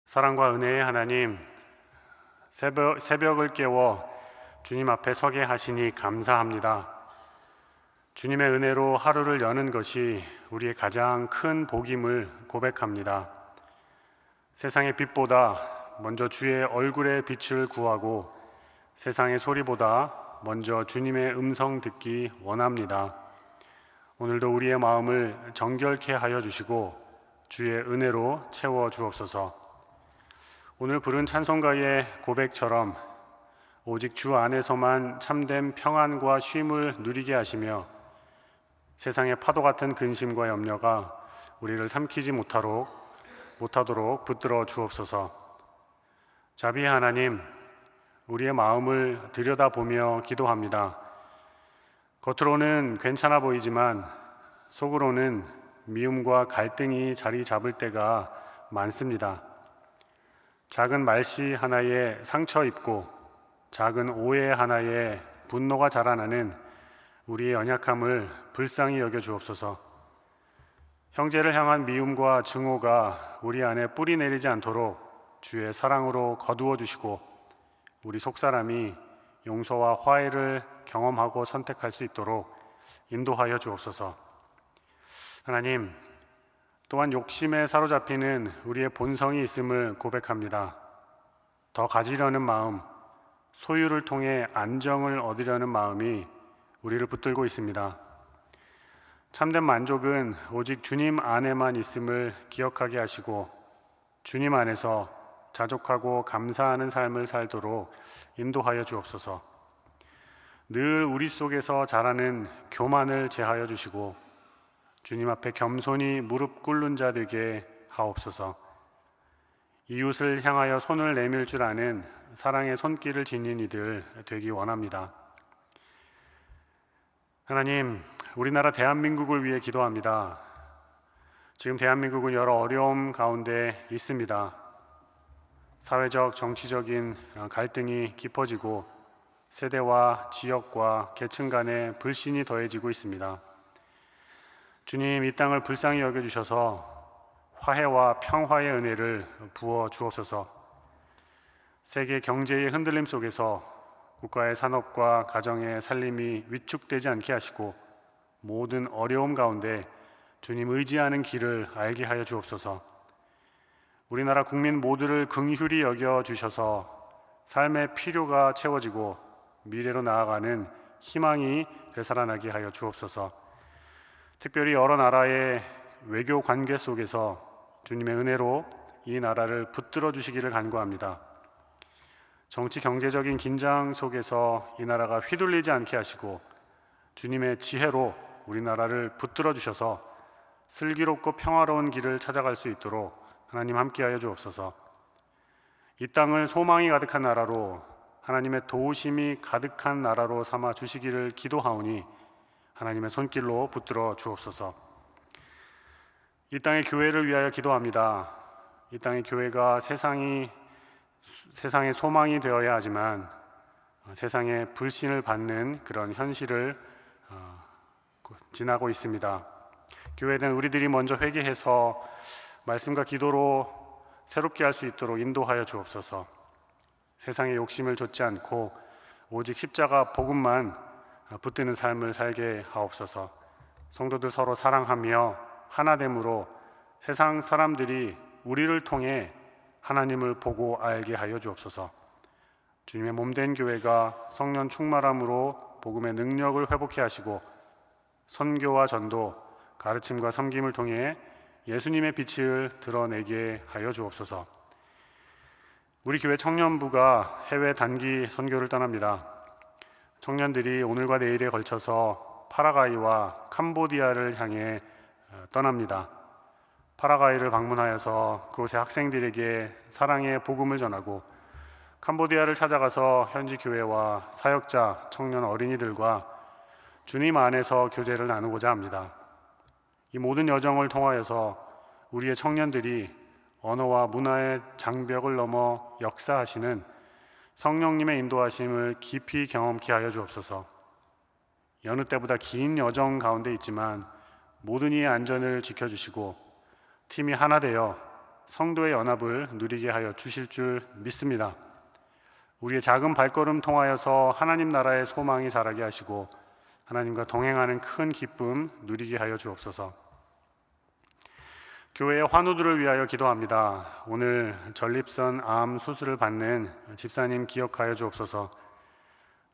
사랑과 은혜의 하나님, 새벽을 깨워 주님 앞에 서게 하시니 감사합니다. 주님의 은혜로 하루를 여는 것이 우리의 가장 큰 복임을 고백합니다. 세상의 빛보다 먼저 주의 얼굴의 빛을 구하고 세상의 소리보다 먼저 주님의 음성 듣기 원합니다. 오늘도 우리의 마음을 정결케 하여 주시고 주의 은혜로 채워 주옵소서. 오늘 부른 찬송가의 고백처럼 오직 주 안에서만 참된 평안과 쉼을 누리게 하시며 세상의 파도 같은 근심과 염려가 우리를 삼키지 못하도록 붙들어 주옵소서. 자비의 하나님, 우리의 마음을 들여다보며 기도합니다. 겉으로는 괜찮아 보이지만 속으로는 미움과 갈등이 자리 잡을 때가 많습니다. 작은 말씨 하나에 상처 입고 작은 오해 하나에 분노가 자라나는 우리의 연약함을 불쌍히 여겨 주옵소서. 형제를 향한 미움과 증오가 우리 안에 뿌리 내리지 않도록 주의 사랑으로 거두어 주시고 우리 속사람이 용서와 화해를 경험하고 선택할 수 있도록 인도하여 주옵소서. 하나님, 또한 욕심에 사로잡히는 우리의 본성이 있음을 고백합니다. 더 가지려는 마음, 소유를 통해 안정을 얻으려는 마음이 우리를 붙들고 있습니다. 참된 만족은 오직 주님 안에만 있음을 기억하게 하시고 주님 안에서 자족하고 감사하는 삶을 살도록 인도하여 주옵소서. 늘 우리 속에서 자라는 교만을 제하여 주시고 주님 앞에 겸손히 무릎 꿇는 자 되게 하옵소서. 이웃을 향하여 손을 내밀 줄 아는 사랑의 손길을 지닌 이들 되기 원합니다. 하나님, 우리나라 대한민국을 위해 기도합니다. 지금 대한민국은 여러 어려움 가운데 있습니다. 사회적, 정치적인 갈등이 깊어지고 세대와 지역과 계층 간의 불신이 더해지고 있습니다. 주님, 이 땅을 불쌍히 여겨주셔서 화해와 평화의 은혜를 부어 주옵소서. 세계 경제의 흔들림 속에서 국가의 산업과 가정의 살림이 위축되지 않게 하시고 모든 어려움 가운데 주님 의지하는 길을 알게 하여 주옵소서. 우리나라 국민 모두를 긍휼히 여겨주셔서 삶의 필요가 채워지고 미래로 나아가는 희망이 되살아나게 하여 주옵소서. 특별히 여러 나라의 외교 관계 속에서 주님의 은혜로 이 나라를 붙들어 주시기를 간구합니다. 정치 경제적인 긴장 속에서 이 나라가 휘둘리지 않게 하시고 주님의 지혜로 우리나라를 붙들어 주셔서 슬기롭고 평화로운 길을 찾아갈 수 있도록 하나님 함께하여 주옵소서. 이 땅을 소망이 가득한 나라로 하나님의 도우심이 가득한 나라로 삼아 주시기를 기도하오니 하나님의 손길로 붙들어 주옵소서. 이 땅의 교회를 위하여 기도합니다. 이 땅의 교회가 세상의 소망이 되어야 하지만 세상의 불신을 받는 그런 현실을 지나고 있습니다. 교회는 우리들이 먼저 회개해서 말씀과 기도로 새롭게 할 수 있도록 인도하여 주옵소서. 세상의 욕심을 좇지 않고 오직 십자가 복음만 붙드는 삶을 살게 하옵소서. 성도들 서로 사랑하며 하나됨으로 세상 사람들이 우리를 통해 하나님을 보고 알게 하여 주옵소서. 주님의 몸된 교회가 성령 충만함으로 복음의 능력을 회복케 하시고 선교와 전도, 가르침과 섬김을 통해 예수님의 빛을 드러내게 하여 주옵소서. 우리 교회 청년부가 해외 단기 선교를 떠납니다. 청년들이 오늘과 내일에 걸쳐서 파라과이와 캄보디아를 향해 떠납니다. 파라과이를 방문하여서 그곳의 학생들에게 사랑의 복음을 전하고 캄보디아를 찾아가서 현지 교회와 사역자, 청년 어린이들과 주님 안에서 교제를 나누고자 합니다. 이 모든 여정을 통하여서 우리의 청년들이 언어와 문화의 장벽을 넘어 역사하시는 성령님의 인도하심을 깊이 경험케 하여 주옵소서. 여느 때보다 긴 여정 가운데 있지만 모든 이의 안전을 지켜주시고 팀이 하나 되어 성도의 연합을 누리게 하여 주실 줄 믿습니다. 우리의 작은 발걸음 통하여서 하나님 나라의 소망이 자라게 하시고 하나님과 동행하는 큰 기쁨 누리게 하여 주옵소서. 교회의 환우들을 위하여 기도합니다. 오늘 전립선 암 수술을 받는 집사님 기억하여 주옵소서.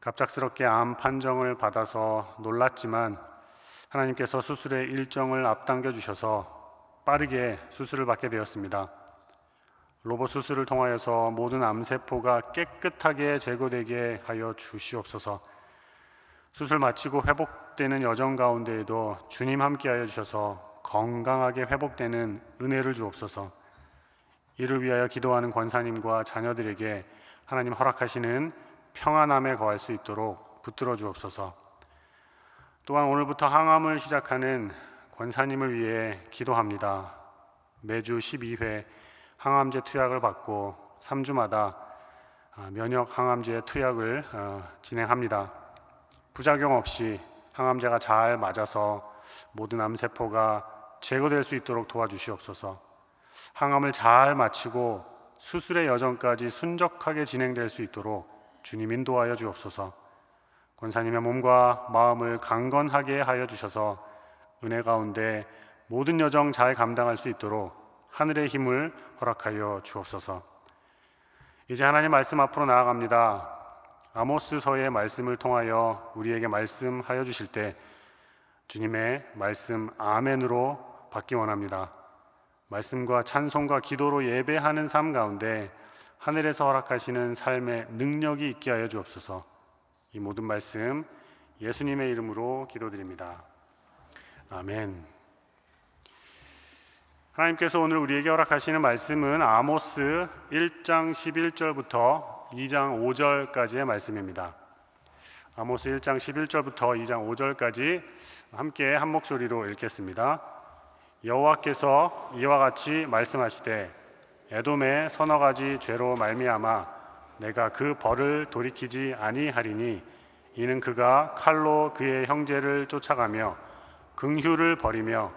갑작스럽게 암 판정을 받아서 놀랐지만 하나님께서 수술의 일정을 앞당겨 주셔서 빠르게 수술을 받게 되었습니다. 로봇 수술을 통하여서 모든 암세포가 깨끗하게 제거되게 하여 주시옵소서. 수술 마치고 회복되는 여정 가운데에도 주님 함께하여 주셔서 건강하게 회복되는 은혜를 주옵소서. 이를 위하여 기도하는 권사님과 자녀들에게 하나님 허락하시는 평안함에 거할 수 있도록 붙들어 주옵소서. 또한 오늘부터 항암을 시작하는 권사님을 위해 기도합니다. 매주 12회 항암제 투약을 받고 3주마다 면역 항암제 투약을 진행합니다. 부작용 없이 항암제가 잘 맞아서 모든 암세포가 제거될 수 있도록 도와주시옵소서. 항암을 잘 마치고 수술의 여정까지 순적하게 진행될 수 있도록 주님 인도하여 주옵소서. 권사님의 몸과 마음을 강건하게 하여 주셔서 은혜 가운데 모든 여정 잘 감당할 수 있도록 하늘의 힘을 허락하여 주옵소서. 이제 하나님 말씀 앞으로 나아갑니다. 아모스서의 말씀을 통하여 우리에게 말씀하여 주실 때 주님의 말씀 아멘으로 받기 원합니다. 말씀과 찬송과 기도로 예배하는 삶 가운데 하늘에서 허락하시는 삶의 능력이 있게 하여 주옵소서. 이 모든 말씀 예수님의 이름으로 기도드립니다. 아멘. 하나님께서 오늘 우리에게 허락하시는 말씀은 아모스 1장 11절부터 2장 5절까지의 말씀입니다. 아모스 1장 11절부터 2장 5절까지 함께 한 목소리로 읽겠습니다. 여호와께서 이와 같이 말씀하시되 에돔의 서너 가지 죄로 말미암아 내가 그 벌을 돌이키지 아니하리니 이는 그가 칼로 그의 형제를 쫓아가며 긍휼을 버리며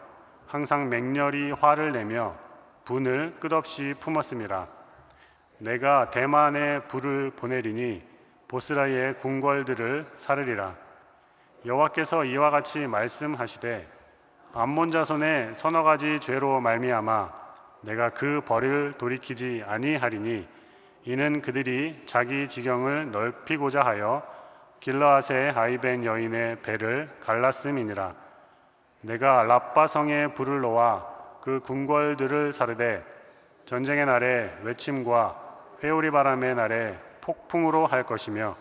항상 맹렬히 화를 내며 분을 끝없이 품었음이라. 내가 대만에 불을 보내리니 보스라의 궁궐들을 사르리라. 여호와께서 이와 같이 말씀하시되 암몬 자손의 서너 가지 죄로 말미암아 내가 그 벌을 돌이키지 아니하리니 이는 그들이 자기 지경을 넓히고자 하여 길르앗의 아이벤 여인의 배를 갈랐음이니라. 내가 라빠성에 불을 놓아 그 궁궐들을 사르되 전쟁의 날에 외침과 회오리 바람의 날에 폭풍으로 할 것이며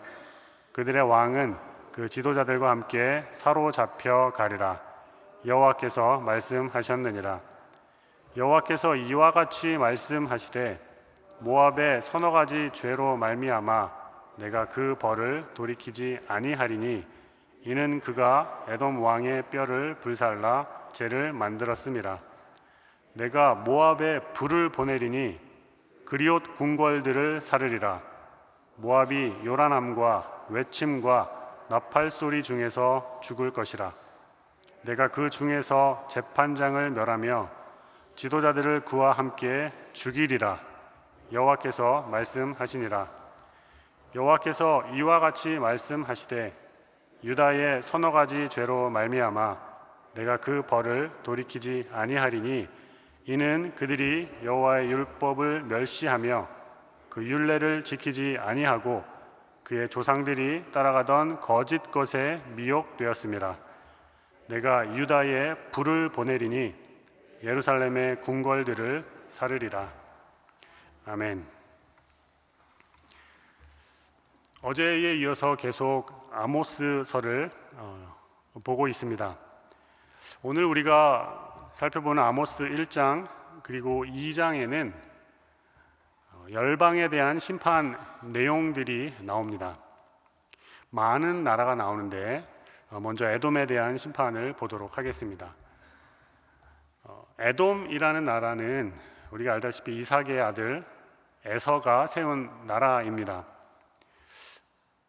그들의 왕은 그 지도자들과 함께 사로잡혀 가리라. 여호와께서 말씀하셨느니라. 여호와께서 이와 같이 말씀하시되 모압의 서너 가지 죄로 말미암아 내가 그 벌을 돌이키지 아니하리니 이는 그가 에돔 왕의 뼈를 불살라 죄를 만들었음이라. 내가 모압에 불을 보내리니 그리옷 궁궐들을 사르리라. 모압이 요란함과 외침과 나팔 소리 중에서 죽을 것이라. 내가 그 중에서 재판장을 멸하며 지도자들을 그와 함께 죽이리라. 여호와께서 말씀하시니라. 여호와께서 이와 같이 말씀하시되 유다의 서너 가지 죄로 말미암아 내가 그 벌을 돌이키지 아니하리니 이는 그들이 여호와의 율법을 멸시하며 그 율례를 지키지 아니하고 그의 조상들이 따라가던 거짓 것에 미혹되었음이라. 내가 유다에 불을 보내리니 예루살렘의 궁궐들을 사르리라. 아멘. 어제에 이어서 계속 아모스서를 보고 있습니다. 오늘 우리가 살펴보는 아모스 1장 그리고 2장에는 열방에 대한 심판 내용들이 나옵니다. 많은 나라가 나오는데 먼저 에돔에 대한 심판을 보도록 하겠습니다. 에돔이라는 나라는 우리가 알다시피 이삭의 아들 에서가 세운 나라입니다.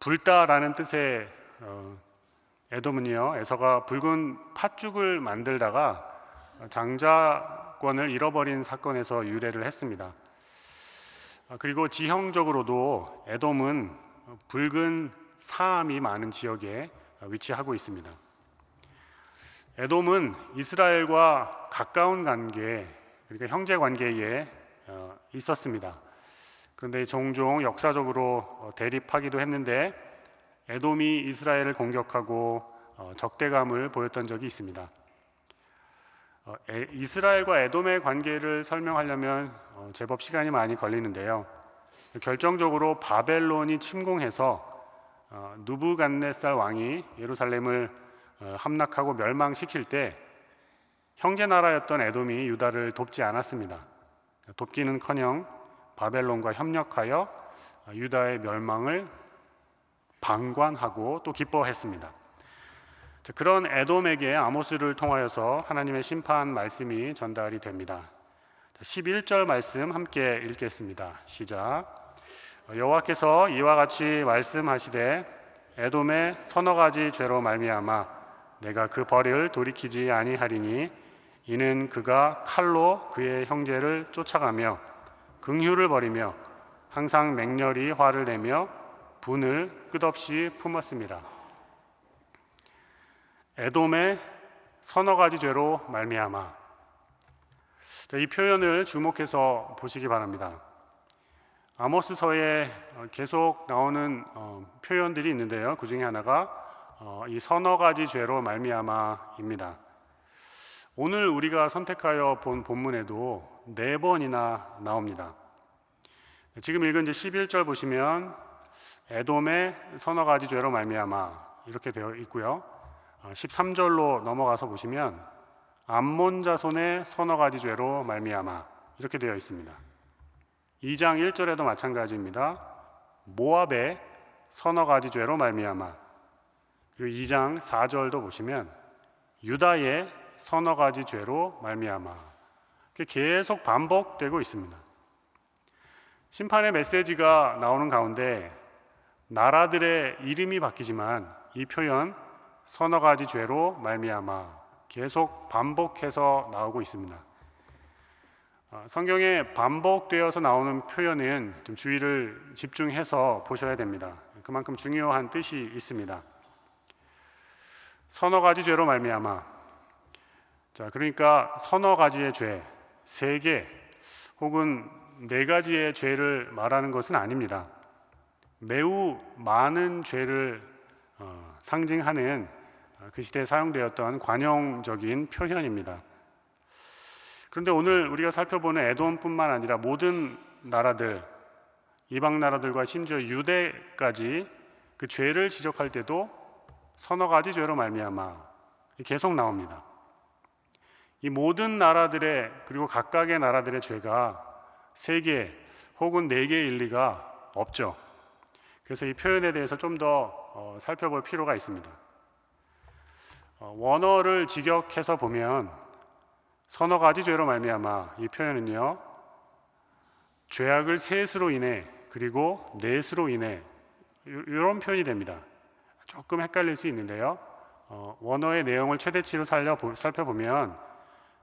붉다라는 뜻의 에돔은요, 에서가 붉은 팥죽을 만들다가 장자 저작권을 잃어버린 사건에서 유래를 했습니다. 그리고 지형적으로도 에돔은 붉은 사암이 많은 지역에 위치하고 있습니다. 에돔은 이스라엘과 가까운 관계, 그러니까 형제 관계에 있었습니다. 그런데 종종 역사적으로 대립하기도 했는데 에돔이 이스라엘을 공격하고 적대감을 보였던 적이 있습니다. 이스라엘과 에돔의 관계를 설명하려면 제법 시간이 많이 걸리는데요. 결정적으로 바벨론이 침공해서 느부갓네살 왕이 예루살렘을 함락하고 멸망시킬 때 형제 나라였던 에돔이 유다를 돕지 않았습니다. 돕기는커녕 바벨론과 협력하여 유다의 멸망을 방관하고 또 기뻐했습니다. 그런 에돔에게 아모스를 통하여서 하나님의 심판 말씀이 전달이 됩니다. 11절 말씀 함께 읽겠습니다. 시작. 여호와께서 이와 같이 말씀하시되 에돔의 서너 가지 죄로 말미암아 내가 그 벌을 돌이키지 아니하리니 이는 그가 칼로 그의 형제를 쫓아가며 긍휼을 버리며 항상 맹렬히 화를 내며 분을 끝없이 품었습니다. 에돔의 서너 가지 죄로 말미암아. 이 표현을 주목해서 보시기 바랍니다. 아모스서에 계속 나오는 표현들이 있는데요. 그 중에 하나가 이 서너 가지 죄로 말미암아입니다. 오늘 우리가 선택하여 본 본문에도 4번이나 나옵니다. 지금 읽은 이제 11절 보시면 에돔의 서너 가지 죄로 말미암아 이렇게 되어 있고요. 13절로 넘어가서 보시면 암몬 자손의 서너 가지 죄로 말미암아 이렇게 되어 있습니다. 2장 1절에도 마찬가지입니다. 모압의 서너 가지 죄로 말미암아. 그리고 2장 4절도 보시면 유다의 서너 가지 죄로 말미암아. 계속 반복되고 있습니다. 심판의 메시지가 나오는 가운데 나라들의 이름이 바뀌지만 이 표현 서너 가지 죄로 말미암아 계속 반복해서 나오고 있습니다. 성경에 반복되어서 나오는 표현은 좀 주의를 집중해서 보셔야 됩니다. 그만큼 중요한 뜻이 있습니다. 서너 가지 죄로 말미암아. 자, 그러니까 서너 가지의 죄, 3개 혹은 4가지의 죄를 말하는 것은 아닙니다. 매우 많은 죄를 상징하는 그 시대에 사용되었던 관용적인 표현입니다. 그런데 오늘 우리가 살펴보는 에돔뿐만 아니라 모든 나라들, 이방 나라들과 심지어 유대까지 그 죄를 지적할 때도 서너 가지 죄로 말미암아 계속 나옵니다. 이 모든 나라들의 그리고 각각의 나라들의 죄가 3개 혹은 4개의 일리가 없죠. 그래서 이 표현에 대해서 좀 더 살펴볼 필요가 있습니다. 원어를 직역해서 보면 서너 가지 죄로 말미암아 이 표현은요, 죄악을 셋으로 인해 그리고 넷으로 인해 이런 표현이 됩니다. 조금 헷갈릴 수 있는데요, 원어의 내용을 최대치로 살펴보면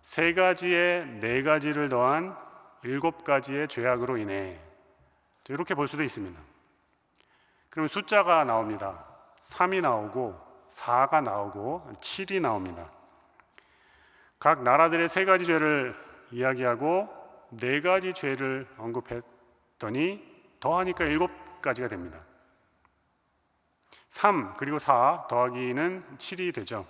3가지에 4가지를 더한 7가지의 죄악으로 인해 이렇게 볼 수도 있습니다. 그러면 숫자가 나옵니다. 3이 나오고 4가 나오고 7이 나옵니다. 각 나라들의 3가지 죄를 이야기하고 4가지 죄를 언급했더니 더하니까 7가지가 됩니다. 3 그리고 4 더하기는 7이 되죠.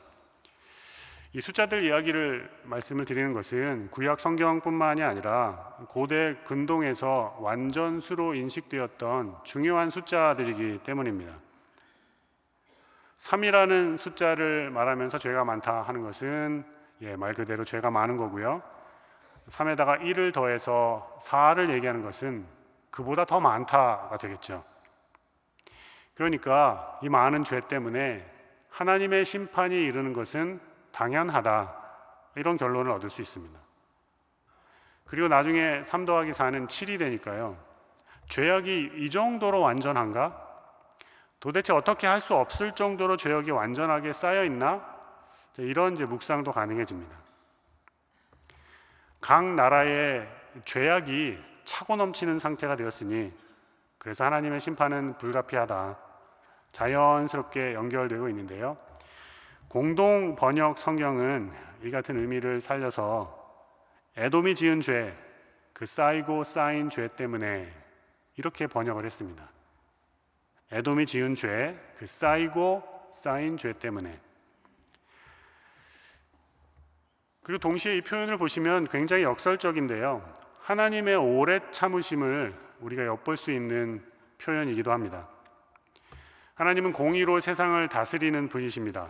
이 숫자들 말씀을 드리는 것은 구약 성경뿐만이 아니라 고대 근동에서 완전수로 인식되었던 중요한 숫자들이기 때문입니다. 3이라는 숫자를 말하면서 죄가 많다 하는 것은 말 그대로 죄가 많은 거고요. 3에다가 1을 더해서 4를 얘기하는 것은 그보다 더 많다가 되겠죠. 그러니까 이 많은 죄 때문에 하나님의 심판이 이르는 것은 당연하다, 이런 결론을 얻을 수 있습니다. 그리고 나중에 3 더하기 4는 7이 되니까요, 죄악이 이 정도로 완전한가? 도대체 어떻게 할 수 없을 정도로 죄악이 완전하게 쌓여 있나? 이런 묵상도 가능해집니다. 각 나라의 죄악이 차고 넘치는 상태가 되었으니 그래서 하나님의 심판은 불가피하다. 자연스럽게 연결되고 있는데요. 공동 번역 성경은 이 같은 의미를 살려서 에돔이 지은 죄, 그 쌓이고 쌓인 죄 때문에 이렇게 번역을 했습니다. 에돔이 지은 죄, 그 쌓이고 쌓인 죄 때문에. 그리고 동시에 이 표현을 보시면 굉장히 역설적인데요. 하나님의 오래 참으심을 우리가 엿볼 수 있는 표현이기도 합니다. 하나님은 공의로 세상을 다스리는 분이십니다.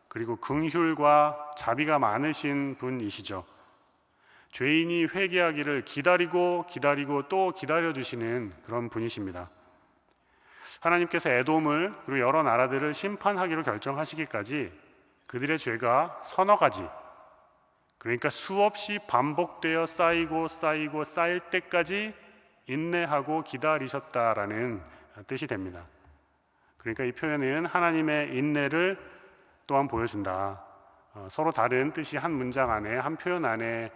그리고 긍휼과 자비가 많으신 분이시죠. 죄인이 회개하기를 기다리고 또 기다려주시는 그런 분이십니다. 하나님께서 에돔을 그리고 여러 나라들을 심판하기로 결정하시기까지 그들의 죄가 서너 가지, 그러니까 수없이 반복되어 쌓이고 쌓일 때까지 인내하고 기다리셨다라는 뜻이 됩니다. 그러니까 이 표현은 하나님의 인내를 또한 보여준다. 서로 다른 뜻이 한 문장 안에, 한 표현 안에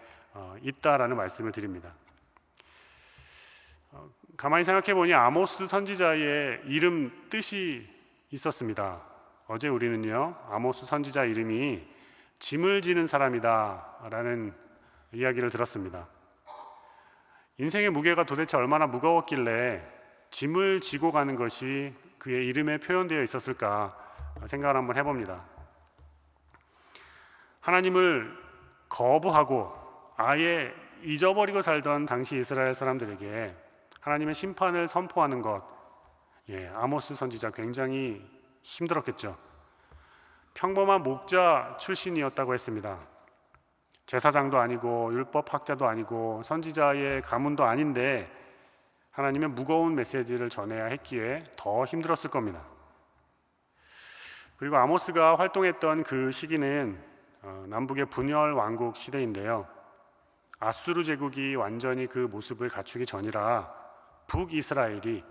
있다라는 말씀을 드립니다. 가만히 생각해 보니 아모스 선지자의 이름 뜻이 있었습니다. 어제 우리는요, 아모스 선지자 이름이 짐을 지는 사람이다 라는 이야기를 들었습니다. 인생의 무게가 도대체 얼마나 무거웠길래 짐을 지고 가는 것이 그의 이름에 표현되어 있었을까 생각을 한번 해봅니다. 하나님을 거부하고 아예 잊어버리고 살던 당시 이스라엘 사람들에게 하나님의 심판을 선포하는 것, 아모스 선지자 굉장히 힘들었겠죠. 평범한 목자 출신이었다고 했습니다. 제사장도 아니고 율법학자도 아니고 선지자의 가문도 아닌데 하나님의 무거운 메시지를 전해야 했기에 더 힘들었을 겁니다. 그리고 아모스가 활동했던 그 시기는 남북의 분열 왕국 시대인데요. 아수르 제국이 완전히 그 모습을 갖추기 전이라 북이스라엘이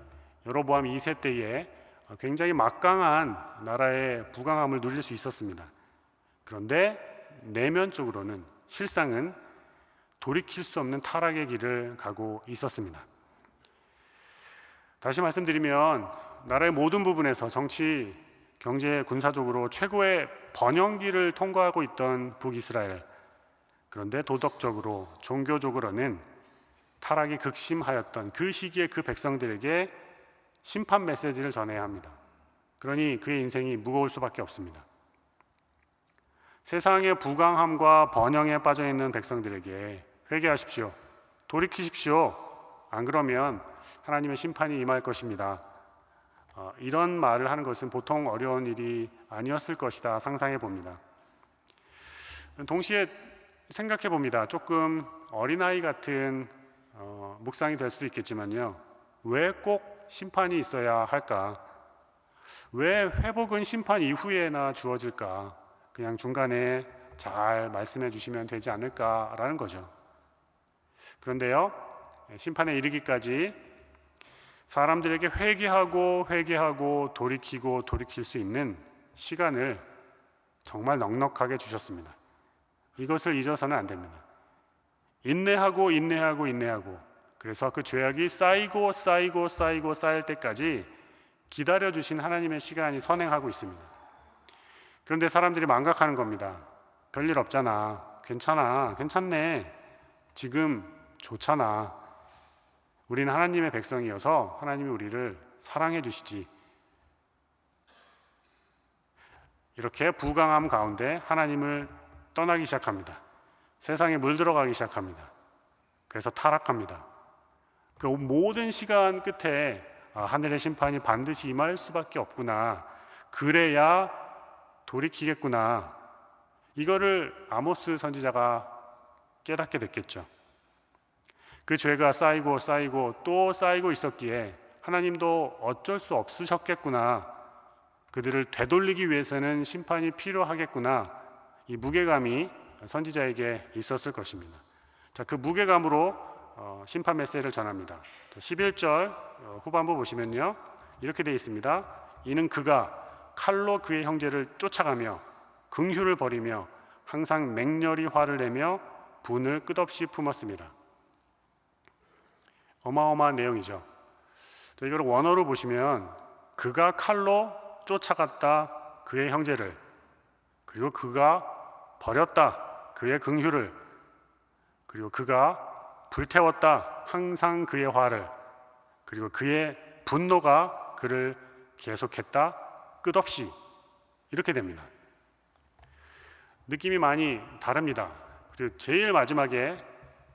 여로보암 2세 때에 굉장히 막강한 나라의 부강함을 누릴 수 있었습니다. 그런데 내면적으로는 실상은 돌이킬 수 없는 타락의 길을 가고 있었습니다. 다시 말씀드리면 나라의 모든 부분에서 정치, 경제, 군사적으로 최고의 번영기를 통과하고 있던 북이스라엘. 그런데 도덕적으로, 종교적으로는 타락이 극심하였던 그 시기에 그 백성들에게 심판 메시지를 전해야 합니다. 그러니 그의 인생이 무거울 수밖에 없습니다. 세상의 부강함과 번영에 빠져있는 백성들에게 회개하십시오. 돌이키십시오. 안 그러면 하나님의 심판이 임할 것입니다. 이런 말을 하는 것은 보통 어려운 일이 아니었을 것이다 상상해 봅니다. 동시에 생각해 봅니다. 조금 어린아이 같은 묵상이 될 수도 있겠지만요. 왜 꼭 심판이 있어야 할까? 왜 회복은 심판 이후에나 주어질까? 그냥 중간에 잘 말씀해 주시면 되지 않을까라는 거죠. 그런데요, 심판에 이르기까지 사람들에게 회개하고 돌이킬 수 있는 시간을 정말 넉넉하게 주셨습니다. 이것을 잊어서는 안 됩니다. 인내하고 그래서 그 죄악이 쌓이고 쌓일 때까지 기다려주신 하나님의 시간이 선행하고 있습니다. 그런데 사람들이 망각하는 겁니다. 별일 없잖아. 괜찮네. 지금 좋잖아. 우리는 하나님의 백성이어서 하나님이 우리를 사랑해 주시지. 이렇게 부강함 가운데 하나님을 떠나기 시작합니다. 세상에 물들어가기 시작합니다. 그래서 타락합니다. 그 모든 시간 끝에 하늘의 심판이 반드시 임할 수밖에 없구나. 그래야 돌이키겠구나. 이거를 아모스 선지자가 깨닫게 됐겠죠. 그 죄가 쌓이고 또 쌓이고 있었기에 하나님도 어쩔 수 없으셨겠구나. 그들을 되돌리기 위해서는 심판이 필요하겠구나. 이 무게감이 선지자에게 있었을 것입니다. 자, 그 무게감으로 심판 메시지를 전합니다. 11절 후반부 보시면요, 이렇게 되어 있습니다. 이는 그가 칼로 그의 형제를 쫓아가며 긍휼을 버리며 항상 맹렬히 화를 내며 분을 끝없이 품었습니다. 어마어마한 내용이죠. 이걸 원어로 보시면 그가 칼로 쫓아갔다 그의 형제를, 그리고 그가 버렸다 그의 긍휼을, 그리고 그가 불태웠다 항상 그의 화를, 그리고 그의 분노가 그를 계속했다 끝없이, 이렇게 됩니다. 느낌이 많이 다릅니다. 그리고 제일 마지막에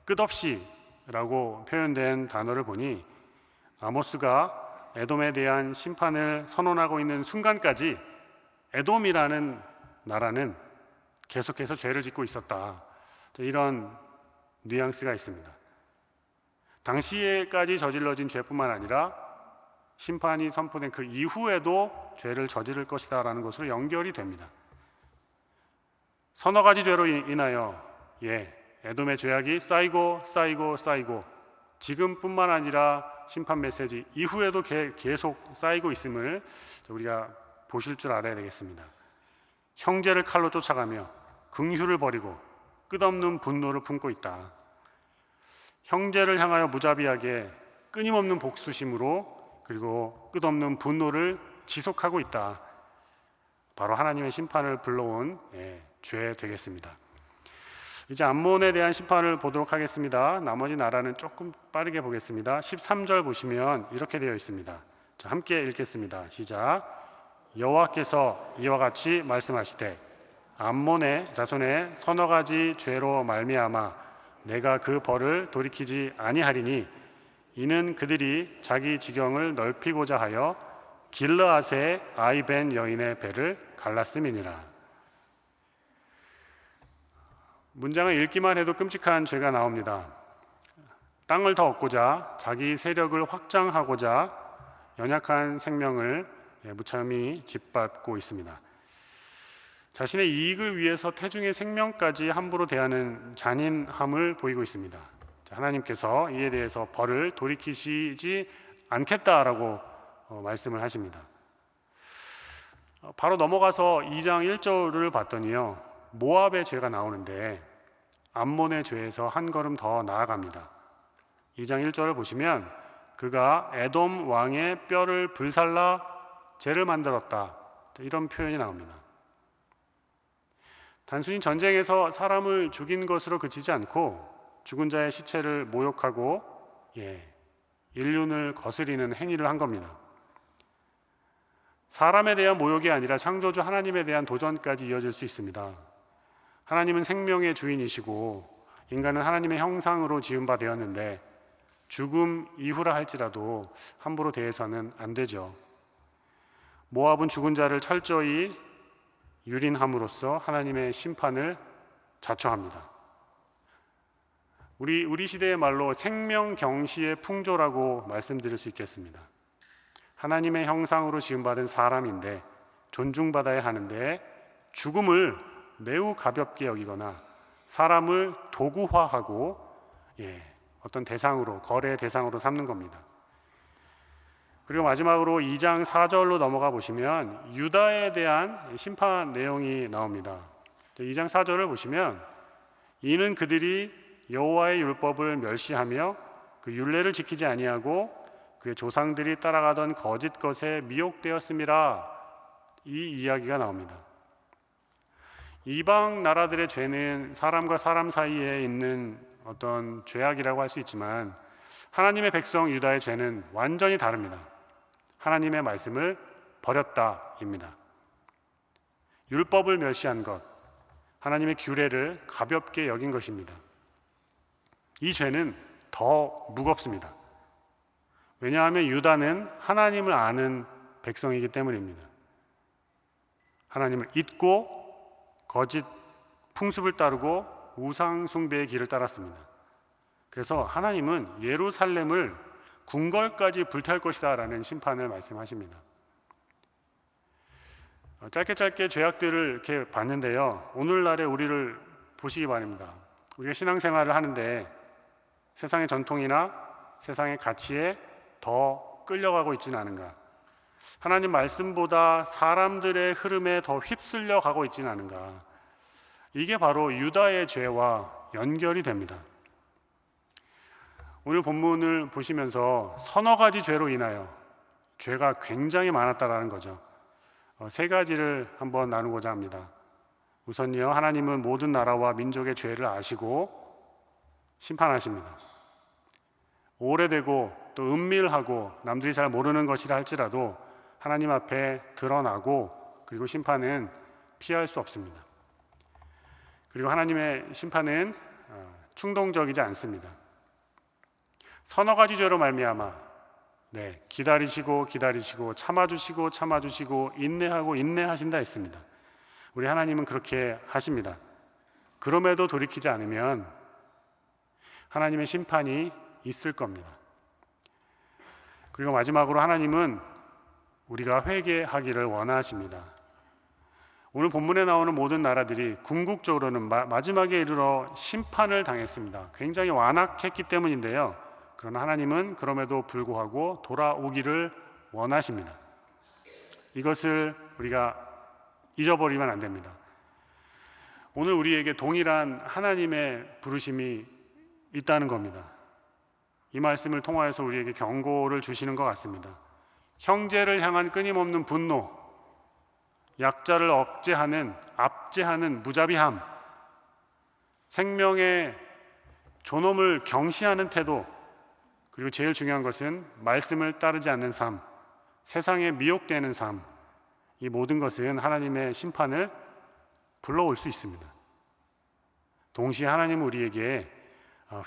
끝없이 라고 표현된 단어를 보니 아모스가 에돔에 대한 심판을 선언하고 있는 순간까지 에돔이라는 나라는 계속해서 죄를 짓고 있었다, 이런 뉘앙스가 있습니다. 당시에까지 저질러진 죄뿐만 아니라 심판이 선포된 그 이후에도 죄를 저지를 것이다 라는 것으로 연결이 됩니다. 서너 가지 죄로 인하여 에돔의 죄악이 쌓이고 지금뿐만 아니라 심판 메시지 이후에도 계속 쌓이고 있음을 우리가 보실 줄 알아야 되겠습니다. 형제를 칼로 쫓아가며 긍휼을 버리고 끝없는 분노를 품고 있다. 형제를 향하여 무자비하게 끊임없는 복수심으로, 그리고 끝없는 분노를 지속하고 있다. 바로 하나님의 심판을 불러온 죄 되겠습니다. 이제 암몬에 대한 심판을 보도록 하겠습니다. 나머지 나라는 조금 빠르게 보겠습니다. 13절 보시면 이렇게 되어 있습니다. 자, 함께 읽겠습니다. 시작. 여호와께서 이와 같이 말씀하시되 암몬의 자손의 서너 가지 죄로 말미암아 내가 그 벌을 돌이키지 아니하리니 이는 그들이 자기 지경을 넓히고자 하여 길르앗의 아이벤 여인의 배를 갈랐음이니라. 문장을 읽기만 해도 끔찍한 죄가 나옵니다. 땅을 더 얻고자, 자기 세력을 확장하고자 연약한 생명을 무참히 짓밟고 있습니다. 자신의 이익을 위해서 태중의 생명까지 함부로 대하는 잔인함을 보이고 있습니다. 하나님께서 이에 대해서 벌을 돌이키시지 않겠다라고 말씀을 하십니다. 바로 넘어가서 2장 1절을 봤더니요, 모압의 죄가 나오는데 암몬의 죄에서 한 걸음 더 나아갑니다. 2장 1절을 보시면 그가 에돔 왕의 뼈를 불살라 죄를 만들었다, 이런 표현이 나옵니다. 단순히 전쟁에서 사람을 죽인 것으로 그치지 않고 죽은 자의 시체를 모욕하고 인륜을 거스리는 행위를 한 겁니다. 사람에 대한 모욕이 아니라 창조주 하나님에 대한 도전까지 이어질 수 있습니다. 하나님은 생명의 주인이시고 인간은 하나님의 형상으로 지은 바 되었는데 죽음 이후라 할지라도 함부로 대해서는 안 되죠. 모압은 죽은 자를 철저히 유린함으로써 하나님의 심판을 자초합니다. 우리 시대의 말로 생명경시의 풍조라고 말씀드릴 수 있겠습니다. 하나님의 형상으로 지음받은 사람인데 존중받아야 하는데 죽음을 매우 가볍게 여기거나 사람을 도구화하고 어떤 대상으로, 거래 대상으로 삼는 겁니다. 그리고 마지막으로 2장 4절로 넘어가 보시면 유다에 대한 심판 내용이 나옵니다. 2장 4절을 보시면 이는 그들이 여호와의 율법을 멸시하며 그 율례를 지키지 아니하고 그의 조상들이 따라가던 거짓 것에 미혹되었음이라, 이 이야기가 나옵니다. 이방 나라들의 죄는 사람과 사람 사이에 있는 어떤 죄악이라고 할 수 있지만 하나님의 백성 유다의 죄는 완전히 다릅니다. 하나님의 말씀을 버렸다입니다. 율법을 멸시한 것, 하나님의 규례를 가볍게 여긴 것입니다. 이 죄는 더 무겁습니다. 왜냐하면 유다는 하나님을 아는 백성이기 때문입니다. 하나님을 잊고 거짓 풍습을 따르고 우상 숭배의 길을 따랐습니다. 그래서 하나님은 예루살렘을 궁궐까지 불태울 것이다 라는 심판을 말씀하십니다. 짧게 죄악들을 이렇게 봤는데요, 오늘날의 우리를 보시기 바랍니다. 우리가 신앙생활을 하는데 세상의 전통이나 세상의 가치에 더 끌려가고 있지는 않은가, 하나님 말씀보다 사람들의 흐름에 더 휩쓸려 가고 있지는 않은가. 이게 바로 유다의 죄와 연결이 됩니다. 오늘 본문을 보시면서 서너 가지 죄로 인하여 죄가 굉장히 많았다라는 거죠. 세 가지를 한번 나누고자 합니다. 우선요, 하나님은 모든 나라와 민족의 죄를 아시고 심판하십니다. 오래되고 또 은밀하고 남들이 잘 모르는 것이라 할지라도 하나님 앞에 드러나고 그리고 심판은 피할 수 없습니다. 그리고 하나님의 심판은 충동적이지 않습니다. 서너 가지 죄로 말미암아 기다리시고 참아주시고 인내하고 인내하신다 했습니다. 우리 하나님은 그렇게 하십니다. 그럼에도 돌이키지 않으면 하나님의 심판이 있을 겁니다. 그리고 마지막으로 하나님은 우리가 회개하기를 원하십니다. 오늘 본문에 나오는 모든 나라들이 궁극적으로는 마지막에 이르러 심판을 당했습니다. 굉장히 완악했기 때문인데요. 그러나 하나님은 그럼에도 불구하고 돌아오기를 원하십니다. 이것을 우리가 잊어버리면 안 됩니다. 오늘 우리에게 동일한 하나님의 부르심이 있다는 겁니다. 이 말씀을 통하여서 우리에게 경고를 주시는 것 같습니다. 형제를 향한 끊임없는 분노, 약자를 압제하는 무자비함, 생명의 존엄을 경시하는 태도, 그리고 제일 중요한 것은 말씀을 따르지 않는 삶, 세상에 미혹되는 삶, 이 모든 것은 하나님의 심판을 불러올 수 있습니다. 동시에 하나님은 우리에게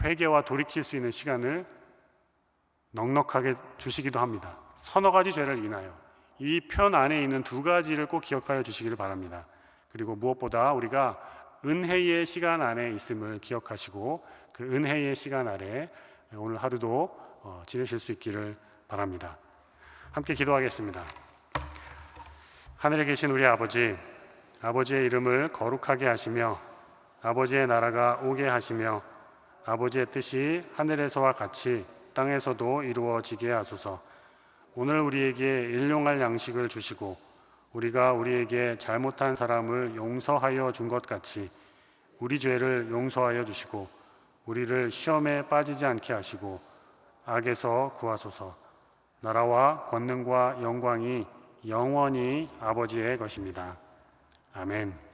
회개와 돌이킬 수 있는 시간을 넉넉하게 주시기도 합니다. 서너 가지 죄를 인하여 이 편 안에 있는 두 가지를 꼭 기억하여 주시기를 바랍니다. 그리고 무엇보다 우리가 은혜의 시간 안에 있음을 기억하시고 그 은혜의 시간 아래 오늘 하루도 지내실 수 있기를 바랍니다. 함께 기도하겠습니다. 하늘에 계신 우리 아버지, 아버지의 이름을 거룩하게 하시며 아버지의 나라가 오게 하시며 아버지의 뜻이 하늘에서와 같이 땅에서도 이루어지게 하소서. 오늘 우리에게 일용할 양식을 주시고 우리가 우리에게 잘못한 사람을 용서하여 준 것 같이 우리 죄를 용서하여 주시고 우리를 시험에 빠지지 않게 하시고 악에서 구하소서. 나라와 권능과 영광이 영원히 아버지의 것입니다. 아멘.